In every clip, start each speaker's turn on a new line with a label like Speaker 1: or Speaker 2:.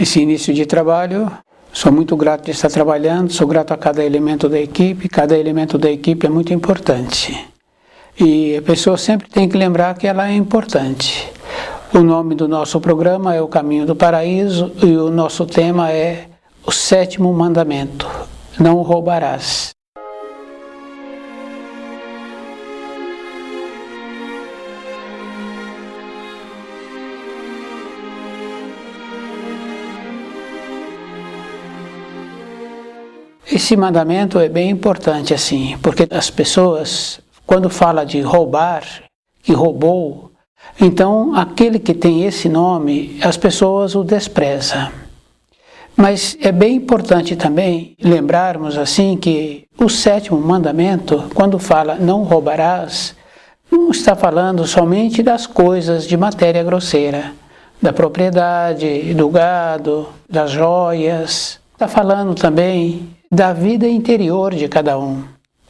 Speaker 1: Esse início de trabalho, sou muito grato de estar trabalhando, sou grato a cada elemento da equipe é muito importante. E a pessoa sempre tem que lembrar que ela é importante. O nome do nosso programa é O Caminho do Paraíso e o nosso tema é o 7º mandamento: não roubarás. Esse mandamento é bem importante assim, porque as pessoas, quando fala de roubar, que roubou, então aquele que tem esse nome, as pessoas o desprezam. Mas é bem importante também lembrarmos assim que o 7º mandamento, quando fala não roubarás, não está falando somente das coisas de matéria grosseira, da propriedade, do gado, das joias. Está falando também da vida interior de cada um,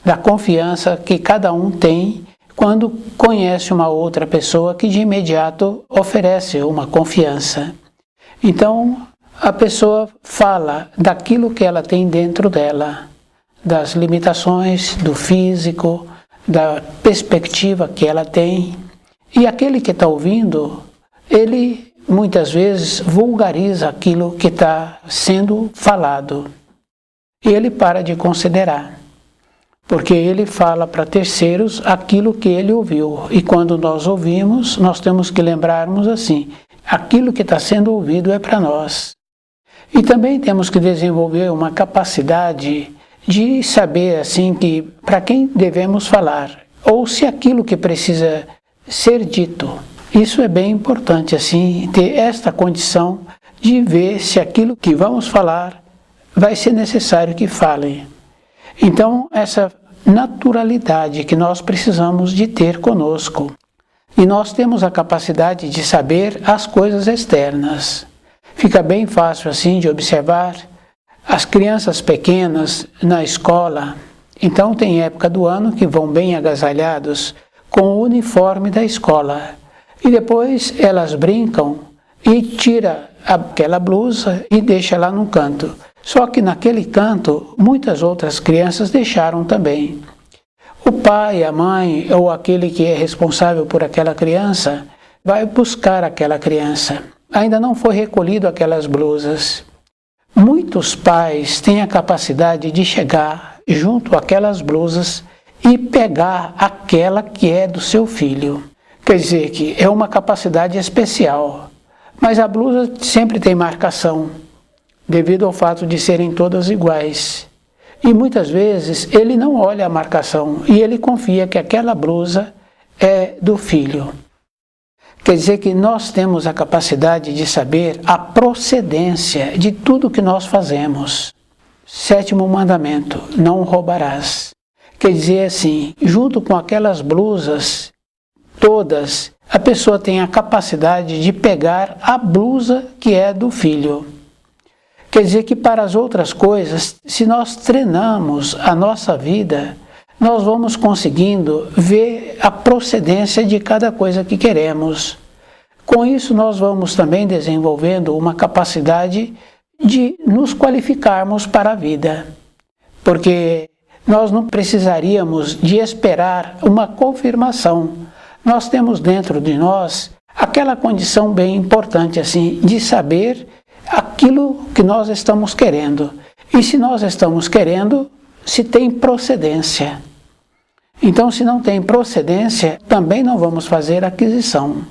Speaker 1: da confiança que cada um tem quando conhece uma outra pessoa que de imediato oferece uma confiança. Então, a pessoa fala daquilo que ela tem dentro dela, das limitações do físico, da perspectiva que ela tem. E aquele que está ouvindo, ele muitas vezes vulgariza aquilo que está sendo falado. E ele para de considerar, porque ele fala para terceiros aquilo que ele ouviu. E quando nós ouvimos, nós temos que lembrarmos assim, aquilo que está sendo ouvido é para nós. E também temos que desenvolver uma capacidade de saber assim que para quem devemos falar, ou se aquilo que precisa ser dito. Isso é bem importante assim, ter esta condição de ver se aquilo que vamos falar vai ser necessário que falem. Então, essa naturalidade que nós precisamos de ter conosco. E nós temos a capacidade de saber as coisas externas. Fica bem fácil assim de observar as crianças pequenas na escola. Então, tem época do ano que vão bem agasalhados com o uniforme da escola. E depois elas brincam e tiram aquela blusa e deixam lá no canto. Só que naquele canto, muitas outras crianças deixaram também. O pai, a mãe ou aquele que é responsável por aquela criança vai buscar aquela criança. Ainda não foi recolhido aquelas blusas. Muitos pais têm a capacidade de chegar junto àquelas blusas e pegar aquela que é do seu filho. Quer dizer que é uma capacidade especial. Mas a blusa sempre tem marcação, devido ao fato de serem todas iguais. E muitas vezes ele não olha a marcação e ele confia que aquela blusa é do filho. Quer dizer que nós temos a capacidade de saber a procedência de tudo que nós fazemos. 7º mandamento, não roubarás. Quer dizer assim, junto com aquelas blusas todas, a pessoa tem a capacidade de pegar a blusa que é do filho. Quer dizer que para as outras coisas, se nós treinamos a nossa vida, nós vamos conseguindo ver a procedência de cada coisa que queremos. Com isso, nós vamos também desenvolvendo uma capacidade de nos qualificarmos para a vida. Porque nós não precisaríamos de esperar uma confirmação. Nós temos dentro de nós aquela condição bem importante assim, de saber aquilo que nós estamos querendo. E se nós estamos querendo, se tem procedência. Então, se não tem procedência, também não vamos fazer aquisição.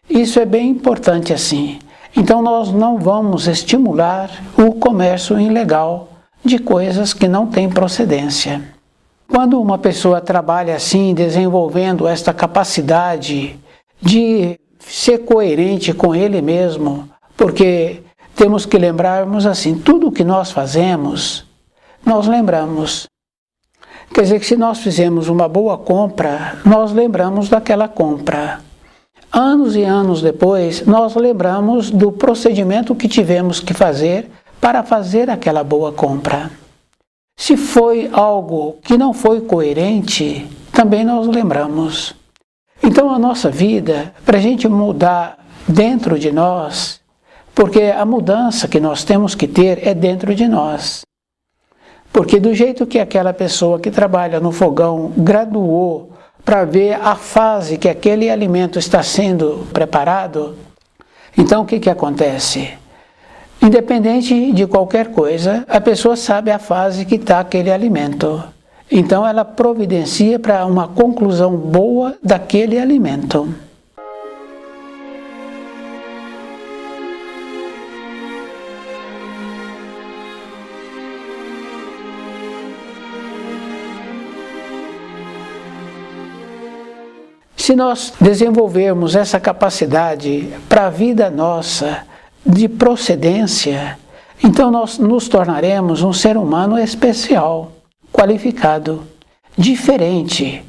Speaker 1: Isso é bem importante assim. Então, nós não vamos estimular o comércio ilegal de coisas que não têm procedência. Quando uma pessoa trabalha assim, desenvolvendo esta capacidade de ser coerente com ele mesmo, porque temos que lembrarmos assim, tudo o que nós fazemos, nós lembramos. Quer dizer que se nós fizemos uma boa compra, nós lembramos daquela compra. Anos e anos depois, nós lembramos do procedimento que tivemos que fazer para fazer aquela boa compra. Se foi algo que não foi coerente, também nós lembramos. Então a nossa vida, para a gente mudar dentro de nós, Porque a mudança que nós temos que ter é dentro de nós. Porque do jeito que aquela pessoa que trabalha no fogão graduou para ver a fase que aquele alimento está sendo preparado, então o que acontece? Independente de qualquer coisa, a pessoa sabe a fase que está aquele alimento. Então ela providencia para uma conclusão boa daquele alimento. Se nós desenvolvermos essa capacidade para a vida nossa de procedência, então nós nos tornaremos um ser humano especial, qualificado, diferente,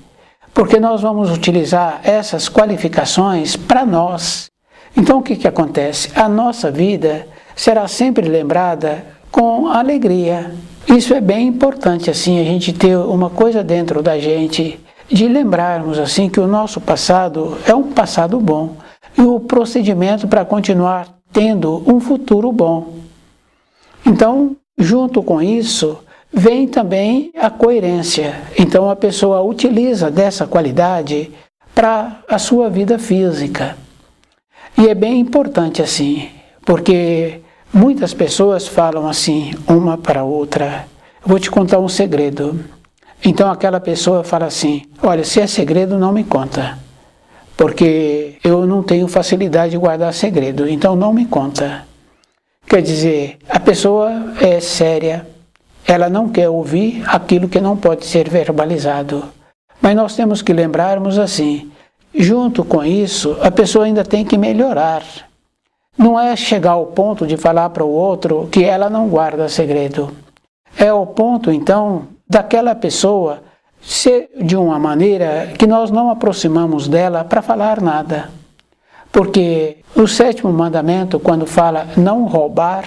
Speaker 1: porque nós vamos utilizar essas qualificações para nós. Então o que acontece? A nossa vida será sempre lembrada com alegria. Isso é bem importante, assim, a gente ter uma coisa dentro da gente, de lembrarmos assim que o nosso passado é um passado bom e o procedimento para continuar tendo um futuro bom. Então, junto com isso, vem também a coerência. Então a pessoa utiliza dessa qualidade para a sua vida física. E é bem importante assim, porque muitas pessoas falam assim, uma para a outra. Eu vou te contar um segredo. Então aquela pessoa fala assim, olha, se é segredo não me conta, porque eu não tenho facilidade de guardar segredo, então não me conta. Quer dizer, a pessoa é séria, ela não quer ouvir aquilo que não pode ser verbalizado. Mas nós temos que lembrarmos assim, junto com isso, a pessoa ainda tem que melhorar. Não é chegar ao ponto de falar para o outro que ela não guarda segredo. É o ponto, então, daquela pessoa ser de uma maneira que nós não aproximamos dela para falar nada. Porque o 7º mandamento, quando fala não roubar,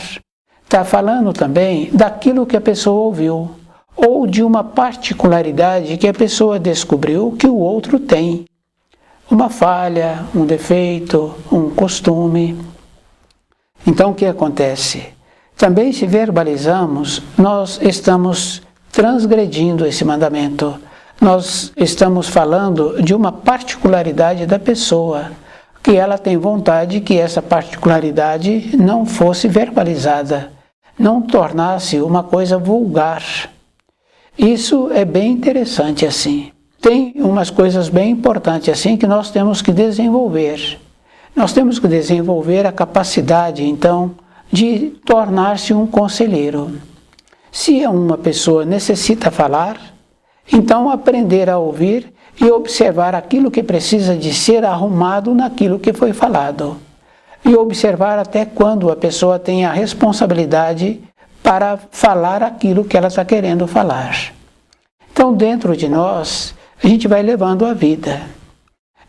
Speaker 1: está falando também daquilo que a pessoa ouviu, ou de uma particularidade que a pessoa descobriu que o outro tem. Uma falha, um defeito, um costume. Então o que acontece? Também se verbalizamos, nós estamos transgredindo esse mandamento. Nós estamos falando de uma particularidade da pessoa, que ela tem vontade que essa particularidade não fosse verbalizada, não tornasse uma coisa vulgar. Isso é bem interessante assim. Tem umas coisas bem importantes assim que nós temos que desenvolver. Nós temos que desenvolver a capacidade, então, de tornar-se um conselheiro. Se uma pessoa necessita falar, então aprender a ouvir e observar aquilo que precisa de ser arrumado naquilo que foi falado. E observar até quando a pessoa tem a responsabilidade para falar aquilo que ela está querendo falar. Então, dentro de nós, a gente vai levando a vida.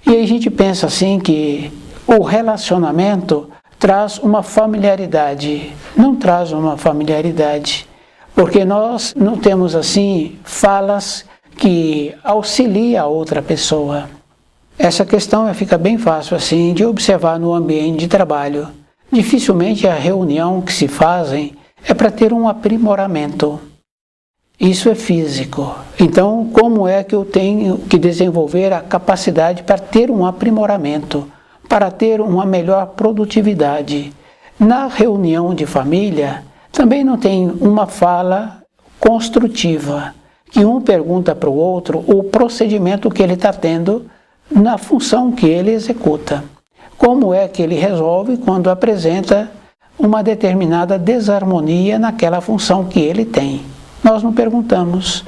Speaker 1: E aí a gente pensa assim que o relacionamento traz uma familiaridade. Não traz uma familiaridade. Porque nós não temos, assim, falas que auxiliam a outra pessoa. Essa questão fica bem fácil, assim, de observar no ambiente de trabalho. Dificilmente a reunião que se fazem é para ter um aprimoramento. Isso é físico. Então, como é que eu tenho que desenvolver a capacidade para ter um aprimoramento, para ter uma melhor produtividade? Na reunião de família, também não tem uma fala construtiva, que um pergunta para o outro o procedimento que ele está tendo na função que ele executa. Como é que ele resolve quando apresenta uma determinada desarmonia naquela função que ele tem? Nós não perguntamos.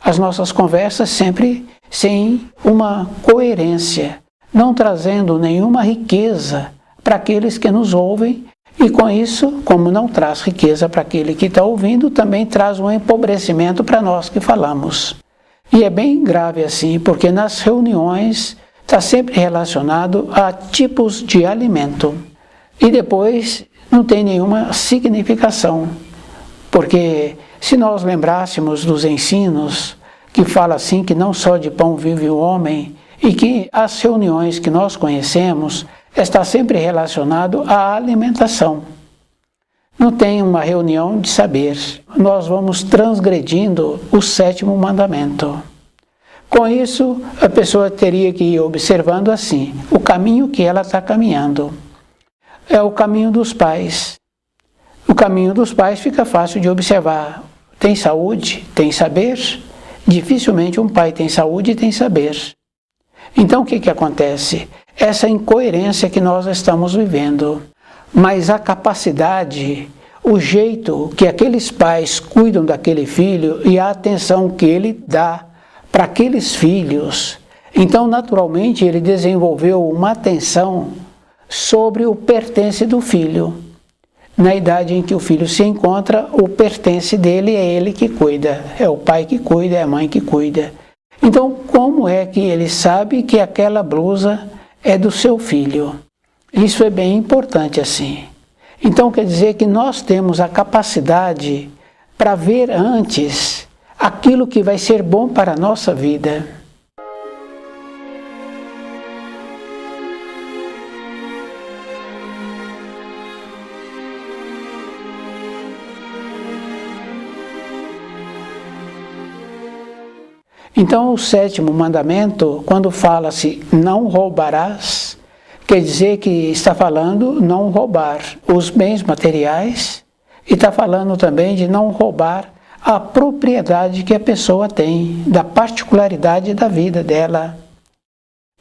Speaker 1: As nossas conversas sempre sem uma coerência, não trazendo nenhuma riqueza para aqueles que nos ouvem. E com isso, como não traz riqueza para aquele que está ouvindo, também traz um empobrecimento para nós que falamos. E é bem grave assim, porque nas reuniões está sempre relacionado a tipos de alimento. E depois não tem nenhuma significação. Porque se nós lembrássemos dos ensinos, que fala assim que não só de pão vive o homem, e que as reuniões que nós conhecemos está sempre relacionado à alimentação. não tem uma reunião de saber. Nós vamos transgredindo o 7º mandamento. Com isso, a pessoa teria que ir observando assim, o caminho que ela está caminhando. É o caminho dos pais. O caminho dos pais fica fácil de observar. Tem saúde? Tem saber? Dificilmente um pai tem saúde e tem saber. Então o que acontece? Essa incoerência que nós estamos vivendo. Mas a capacidade, o jeito que aqueles pais cuidam daquele filho e a atenção que ele dá para aqueles filhos, então naturalmente ele desenvolveu uma atenção sobre o pertence do filho. Na idade em que o filho se encontra, o pertence dele é ele que cuida, é o pai que cuida, é a mãe que cuida. Então, como é que ele sabe que aquela blusa é do seu filho? Isso é bem importante assim. Então quer dizer que nós temos a capacidade para ver antes aquilo que vai ser bom para a nossa vida. Então o 7º mandamento, quando fala-se não roubarás, quer dizer que está falando não roubar os bens materiais e está falando também de não roubar a propriedade que a pessoa tem, da particularidade da vida dela.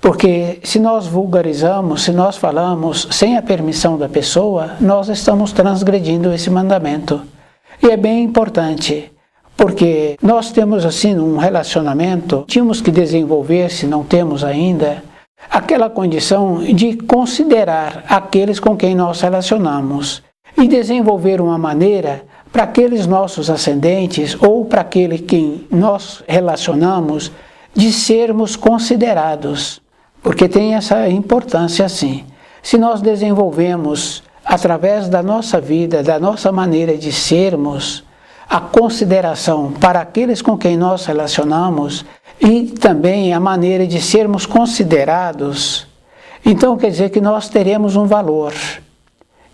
Speaker 1: Porque se nós vulgarizamos, se nós falamos sem a permissão da pessoa, nós estamos transgredindo esse mandamento. E é bem importante, porque nós temos assim um relacionamento, tínhamos que desenvolver, se não temos ainda, aquela condição de considerar aqueles com quem nós relacionamos e desenvolver uma maneira para aqueles nossos ascendentes ou para aquele que nós relacionamos de sermos considerados, porque tem essa importância assim. Se nós desenvolvemos através da nossa vida, da nossa maneira de sermos, a consideração para aqueles com quem nós relacionamos e também a maneira de sermos considerados, então quer dizer que nós teremos um valor.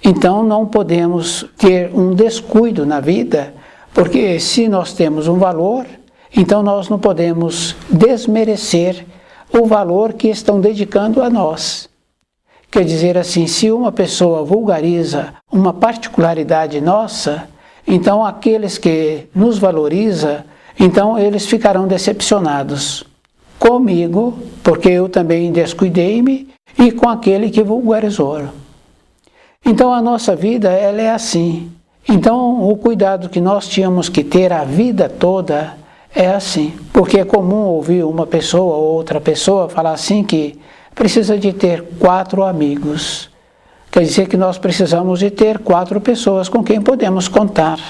Speaker 1: Então não podemos ter um descuido na vida, porque se nós temos um valor, então nós não podemos desmerecer o valor que estão dedicando a nós. Quer dizer assim, se uma pessoa vulgariza uma particularidade nossa, então aqueles que nos valorizam, então eles ficarão decepcionados comigo, porque eu também descuidei-me, e com aquele que vulgarizou. Então a nossa vida ela é assim. Então o cuidado que nós tínhamos que ter a vida toda é assim. Porque é comum ouvir uma pessoa ou outra pessoa falar assim que precisa de ter 4 amigos. Quer dizer que nós precisamos de ter 4 pessoas com quem podemos contar.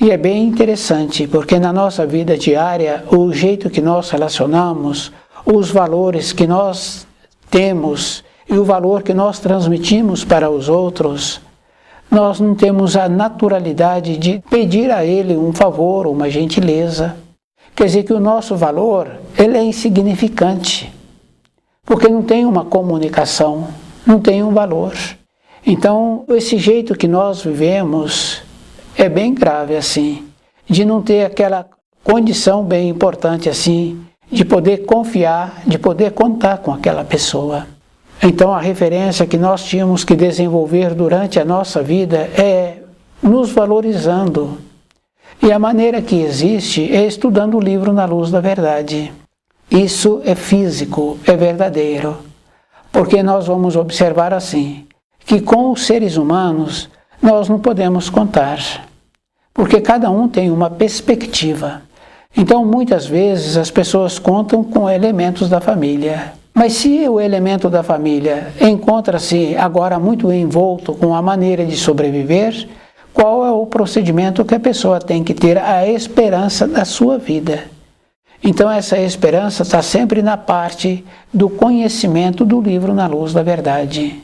Speaker 1: E é bem interessante, porque na nossa vida diária, o jeito que nós relacionamos, os valores que nós temos e o valor que nós transmitimos para os outros, nós não temos a naturalidade de pedir a ele um favor, uma gentileza. Quer dizer que o nosso valor, ele é insignificante, porque não tem uma comunicação, não tem um valor. Então, esse jeito que nós vivemos é bem grave assim, de não ter aquela condição bem importante assim, de poder confiar, de poder contar com aquela pessoa. Então a referência que nós tínhamos que desenvolver durante a nossa vida é nos valorizando. E a maneira que existe é estudando o livro Na Luz da Verdade. Isso é físico, é verdadeiro. Porque nós vamos observar assim, que com os seres humanos nós não podemos contar. Porque cada um tem uma perspectiva. Então muitas vezes as pessoas contam com elementos da família. Mas se o elemento da família encontra-se agora muito envolto com a maneira de sobreviver, qual é o procedimento que a pessoa tem que ter a esperança da sua vida? Então essa esperança está sempre na parte do conhecimento do livro Na Luz da Verdade.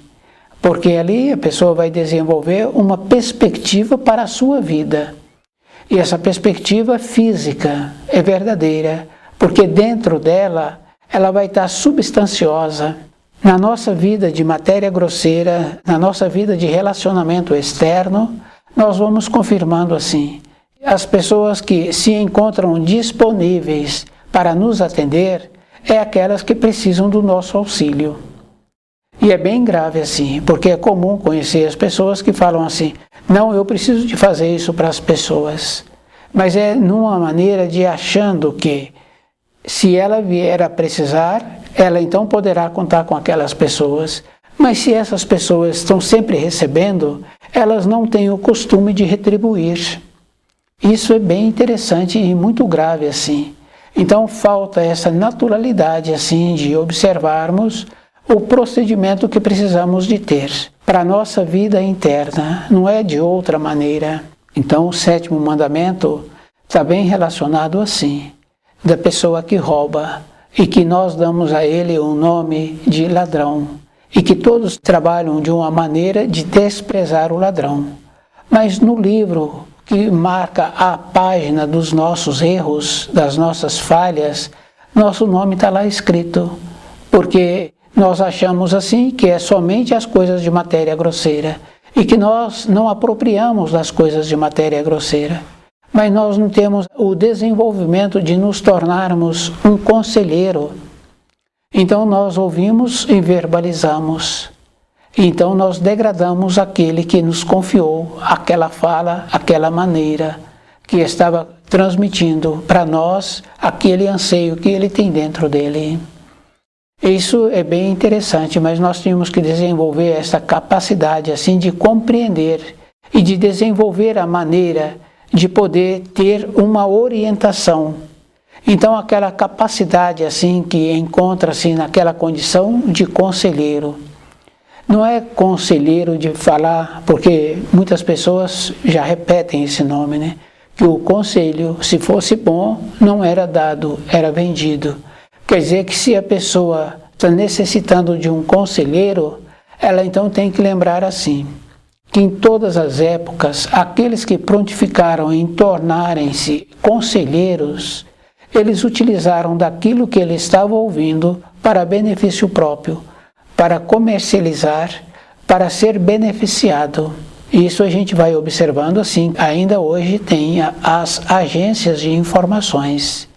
Speaker 1: Porque ali a pessoa vai desenvolver uma perspectiva para a sua vida. E essa perspectiva física é verdadeira, porque dentro dela ela vai estar substanciosa. Na nossa vida de matéria grosseira, na nossa vida de relacionamento externo, nós vamos confirmando assim. As pessoas que se encontram disponíveis para nos atender é aquelas que precisam do nosso auxílio. E é bem grave assim, porque é comum conhecer as pessoas que falam assim, não, eu preciso de fazer isso para as pessoas. Mas é numa maneira de achando que se ela vier a precisar, ela então poderá contar com aquelas pessoas. Mas se essas pessoas estão sempre recebendo, elas não têm o costume de retribuir. Isso é bem interessante e muito grave assim. Então falta essa naturalidade assim de observarmos o procedimento que precisamos de ter para a nossa vida interna, não é de outra maneira. Então o 7º mandamento está bem relacionado assim, da pessoa que rouba e que nós damos a ele o nome de ladrão e que todos trabalham de uma maneira de desprezar o ladrão. Mas no livro que marca a página dos nossos erros, das nossas falhas, nosso nome está lá escrito, porque nós achamos assim que é somente as coisas de matéria grosseira e que nós não apropriamos das coisas de matéria grosseira, mas nós não temos o desenvolvimento de nos tornarmos um conselheiro. Então nós ouvimos e verbalizamos. Então nós degradamos aquele que nos confiou aquela fala, aquela maneira que estava transmitindo para nós aquele anseio que ele tem dentro dele. Isso é bem interessante, mas nós temos que desenvolver essa capacidade assim de compreender e de desenvolver a maneira de poder ter uma orientação. Então aquela capacidade assim que encontra-se naquela condição de conselheiro. Não é conselheiro de falar, porque muitas pessoas já repetem esse nome, né? Que o conselho, se fosse bom, não era dado, era vendido. Quer dizer que se a pessoa está necessitando de um conselheiro, ela então tem que lembrar assim, que em todas as épocas, aqueles que prontificaram em tornarem-se conselheiros, eles utilizaram daquilo que ele estava ouvindo para benefício próprio, para comercializar, para ser beneficiado. Isso a gente vai observando assim, ainda hoje tem as agências de informações.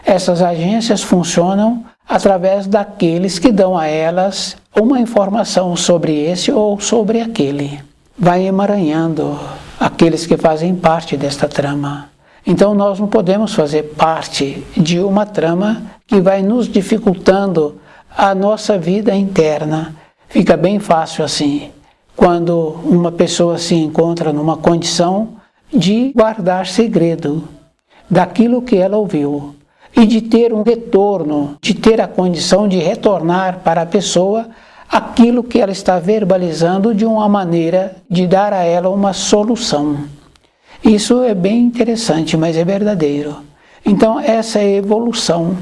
Speaker 1: Essas agências funcionam através daqueles que dão a elas uma informação sobre esse ou sobre aquele. Vai emaranhando aqueles que fazem parte desta trama. Então nós não podemos fazer parte de uma trama que vai nos dificultando a nossa vida interna. Fica bem fácil assim, quando uma pessoa se encontra numa condição de guardar segredo daquilo que ela ouviu e de ter um retorno, de ter a condição de retornar para a pessoa aquilo que ela está verbalizando de uma maneira de dar a ela uma solução. Isso é bem interessante, mas é verdadeiro. Então essa é a evolução.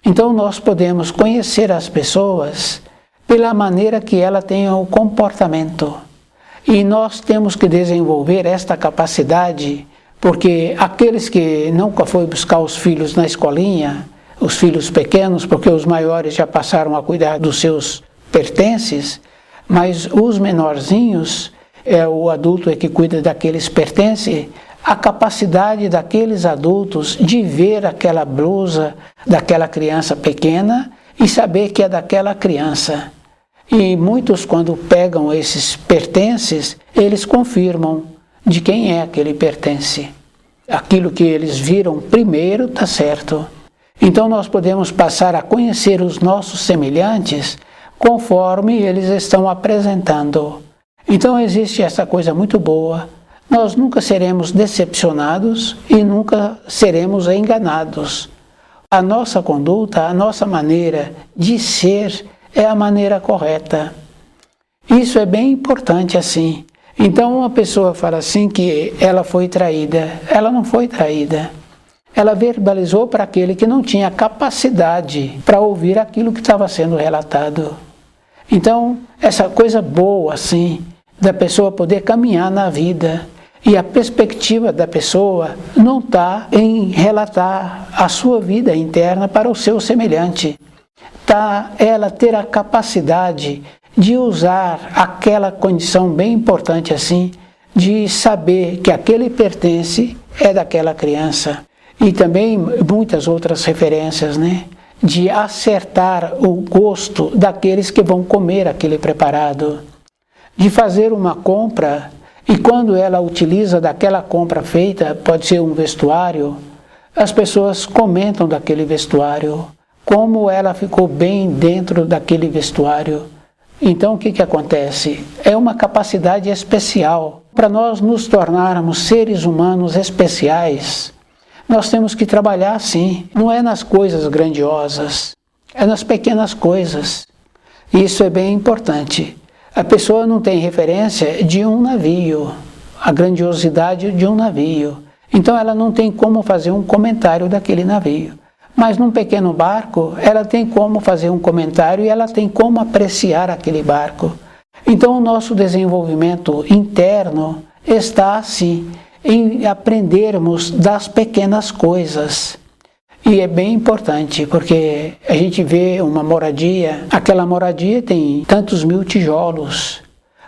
Speaker 1: Então nós podemos conhecer as pessoas pela maneira que ela tem o comportamento. E nós temos que desenvolver esta capacidade, porque aqueles que nunca foram buscar os filhos na escolinha, os filhos pequenos, porque os maiores já passaram a cuidar dos seus pertences, mas os menorzinhos, o adulto é que cuida daqueles pertences, a capacidade daqueles adultos de ver aquela blusa daquela criança pequena e saber que é daquela criança. E muitos, quando pegam esses pertences, eles confirmam de quem é aquele pertence. Aquilo que eles viram primeiro está certo. Então nós podemos passar a conhecer os nossos semelhantes conforme eles estão apresentando. Então existe essa coisa muito boa. Nós nunca seremos decepcionados e nunca seremos enganados. A nossa conduta, a nossa maneira de ser é a maneira correta. Isso é bem importante assim. Então uma pessoa fala assim que ela foi traída. Ela não foi traída. Ela verbalizou para aquele que não tinha capacidade para ouvir aquilo que estava sendo relatado. Então, essa coisa boa, assim, da pessoa poder caminhar na vida. E a perspectiva da pessoa não está em relatar a sua vida interna para o seu semelhante. Está ela ter a capacidade de usar aquela condição bem importante assim, de saber que aquele pertence é daquela criança. E também muitas outras referências, né? De acertar o gosto daqueles que vão comer aquele preparado. De fazer uma compra e quando ela utiliza daquela compra feita, pode ser um vestuário, as pessoas comentam daquele vestuário, como ela ficou bem dentro daquele vestuário. Então o que acontece? É uma capacidade especial. Para nós nos tornarmos seres humanos especiais, nós temos que trabalhar assim. Não é nas coisas grandiosas, é nas pequenas coisas. Isso é bem importante. A pessoa não tem referência de um navio, a grandiosidade de um navio. Então ela não tem como fazer um comentário daquele navio. Mas num pequeno barco, ela tem como fazer um comentário e ela tem como apreciar aquele barco. Então o nosso desenvolvimento interno está assim, em aprendermos das pequenas coisas. E é bem importante, porque a gente vê uma moradia, aquela moradia tem tantos mil tijolos,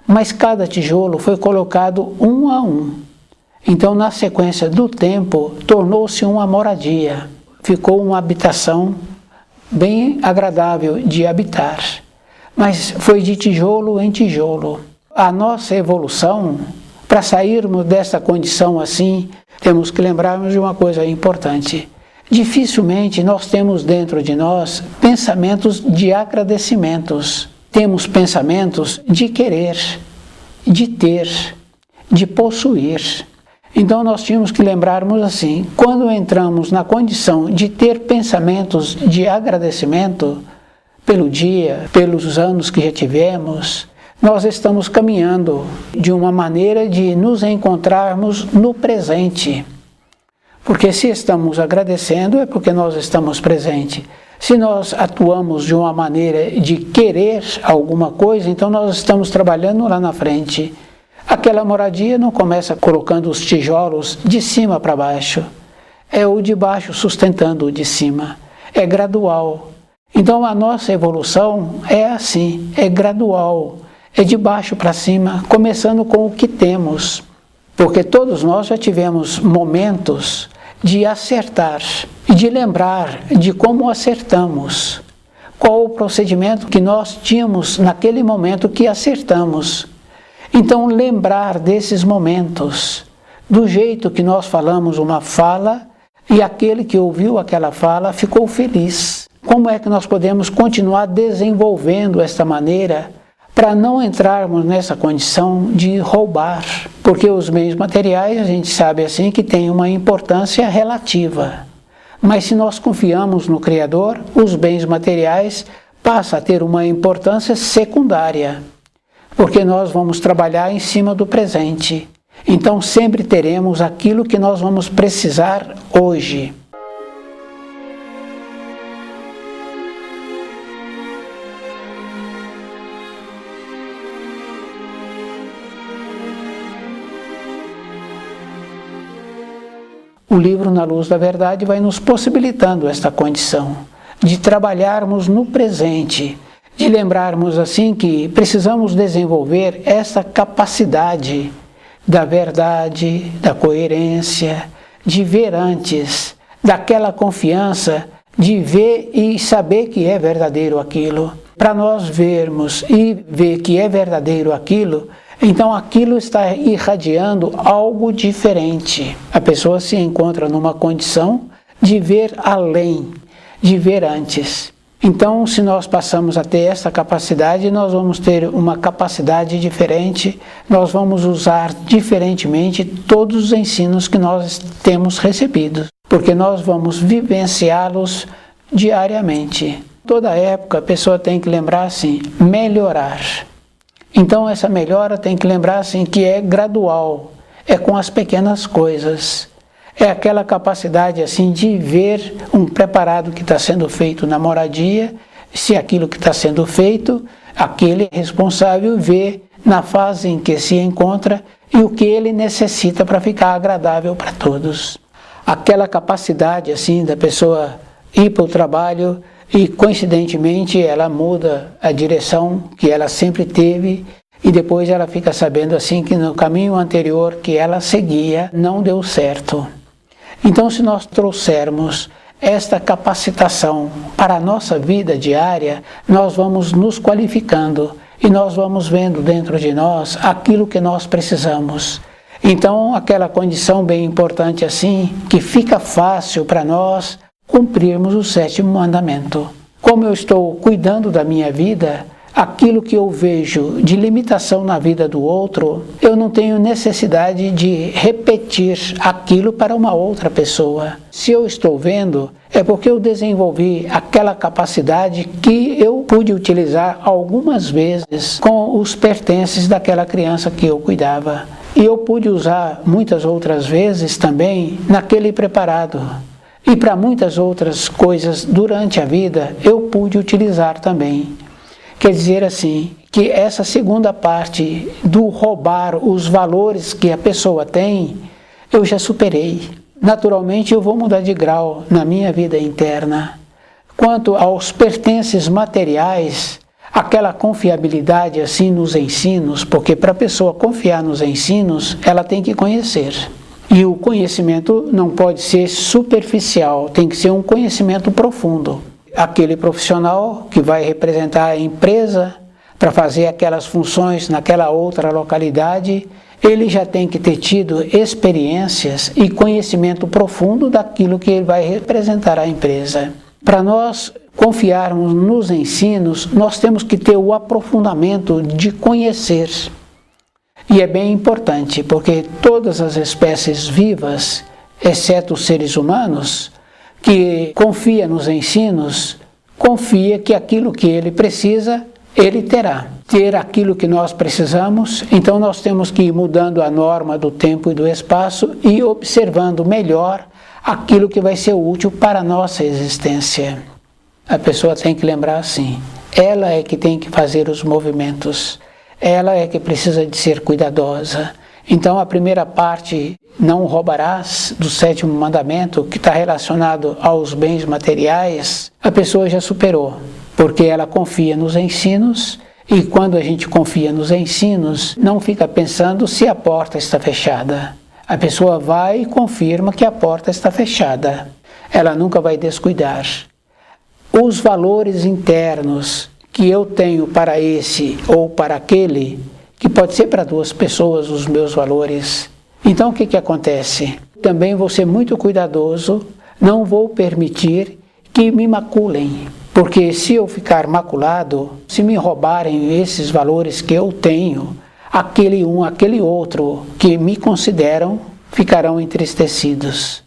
Speaker 1: mas cada tijolo foi colocado um a um. Então, na sequência do tempo, tornou-se uma moradia, ficou uma habitação bem agradável de habitar, mas foi de tijolo em tijolo. A nossa evolução, para sairmos dessa condição assim, temos que lembrarmos de uma coisa importante. Dificilmente nós temos dentro de nós pensamentos de agradecimentos. Temos pensamentos de querer, de ter, de possuir. Então nós tínhamos que lembrarmos assim, quando entramos na condição de ter pensamentos de agradecimento pelo dia, pelos anos que já tivemos, nós estamos caminhando de uma maneira de nos encontrarmos no presente. Porque se estamos agradecendo é porque nós estamos presentes. Se nós atuamos de uma maneira de querer alguma coisa, então nós estamos trabalhando lá na frente. Aquela moradia não começa colocando os tijolos de cima para baixo. É o de baixo sustentando o de cima. É gradual. Então a nossa evolução é assim, é gradual. É de baixo para cima, começando com o que temos. Porque todos nós já tivemos momentos de acertar e de lembrar de como acertamos. Qual o procedimento que nós tínhamos naquele momento que acertamos. Então lembrar desses momentos, do jeito que nós falamos uma fala e aquele que ouviu aquela fala ficou feliz. Como é que nós podemos continuar desenvolvendo esta maneira para não entrarmos nessa condição de roubar? Porque os bens materiais, a gente sabe assim, que tem uma importância relativa. Mas se nós confiamos no Criador, os bens materiais passam a ter uma importância secundária. Porque nós vamos trabalhar em cima do presente. Então sempre teremos aquilo que nós vamos precisar hoje. O livro Na Luz da Verdade vai nos possibilitando esta condição de trabalharmos no presente, de lembrarmos assim que precisamos desenvolver essa capacidade da verdade, da coerência, de ver antes, daquela confiança, de ver e saber que é verdadeiro aquilo. Para nós vermos e ver que é verdadeiro aquilo, então aquilo está irradiando algo diferente. A pessoa se encontra numa condição de ver além, de ver antes. Então, se nós passamos a ter essa capacidade, nós vamos ter uma capacidade diferente, nós vamos usar diferentemente todos os ensinos que nós temos recebido, porque nós vamos vivenciá-los diariamente. Toda época a pessoa tem que lembrar assim, melhorar. Então essa melhora tem que lembrar assim que é gradual, é com as pequenas coisas. É aquela capacidade assim de ver um preparado que está sendo feito na moradia, se aquilo que está sendo feito aquele responsável vê na fase em que se encontra e o que ele necessita para ficar agradável para todos. Aquela capacidade assim da pessoa ir para o trabalho e coincidentemente ela muda a direção que ela sempre teve e depois ela fica sabendo assim que no caminho anterior que ela seguia não deu certo. Então, se nós trouxermos esta capacitação para a nossa vida diária, nós vamos nos qualificando e nós vamos vendo dentro de nós aquilo que nós precisamos. Então, aquela condição bem importante assim, que fica fácil para nós cumprirmos o 7º mandamento. Como eu estou cuidando da minha vida, aquilo que eu vejo de limitação na vida do outro, eu não tenho necessidade de repetir aquilo para uma outra pessoa. Se eu estou vendo, é porque eu desenvolvi aquela capacidade que eu pude utilizar algumas vezes com os pertences daquela criança que eu cuidava. E eu pude usar muitas outras vezes também naquele preparado. E para muitas outras coisas durante a vida eu pude utilizar também. Quer dizer assim, que essa segunda parte do roubar os valores que a pessoa tem, eu já superei. Naturalmente eu vou mudar de grau na minha vida interna. Quanto aos pertences materiais, aquela confiabilidade assim nos ensinos, porque para a pessoa confiar nos ensinos, ela tem que conhecer. E o conhecimento não pode ser superficial, tem que ser um conhecimento profundo. Aquele profissional que vai representar a empresa para fazer aquelas funções naquela outra localidade, ele já tem que ter tido experiências e conhecimento profundo daquilo que ele vai representar a empresa. Para nós confiarmos nos ensinos, nós temos que ter o aprofundamento de conhecer. E é bem importante, porque todas as espécies vivas, exceto os seres humanos, que confia nos ensinos, confia que aquilo que ele precisa, ele terá. Ter aquilo que nós precisamos, então nós temos que ir mudando a norma do tempo e do espaço e observando melhor aquilo que vai ser útil para a nossa existência. A pessoa tem que lembrar assim, ela é que tem que fazer os movimentos, ela é que precisa de ser cuidadosa. Então a primeira parte, não roubarás, do 7º mandamento, que está relacionado aos bens materiais, a pessoa já superou, porque ela confia nos ensinos, e quando a gente confia nos ensinos, não fica pensando se a porta está fechada. A pessoa vai e confirma que a porta está fechada. Ela nunca vai descuidar. Os valores internos que eu tenho para esse ou para aquele, que pode ser para duas pessoas os meus valores. Então o que acontece? Também vou ser muito cuidadoso, não vou permitir que me maculem, porque se eu ficar maculado, se me roubarem esses valores que eu tenho, aquele um, aquele outro que me consideram, ficarão entristecidos.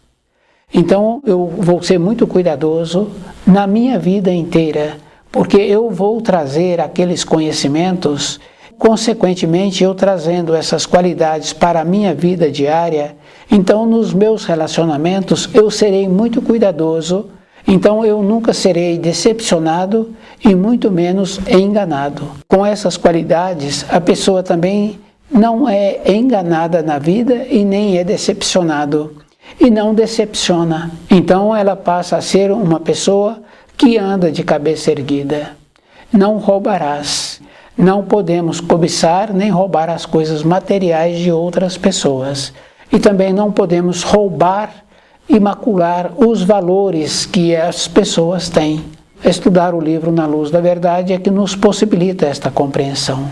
Speaker 1: Então eu vou ser muito cuidadoso na minha vida inteira, porque eu vou trazer aqueles conhecimentos. Consequentemente, eu trazendo essas qualidades para a minha vida diária, então nos meus relacionamentos eu serei muito cuidadoso, então eu nunca serei decepcionado e muito menos enganado. Com essas qualidades, a pessoa também não é enganada na vida e nem é decepcionado, e não decepciona. Então ela passa a ser uma pessoa que anda de cabeça erguida. Não roubarás. Não podemos cobiçar nem roubar as coisas materiais de outras pessoas. E também não podemos roubar e macular os valores que as pessoas têm. Estudar o livro Na Luz da Verdade é que nos possibilita esta compreensão.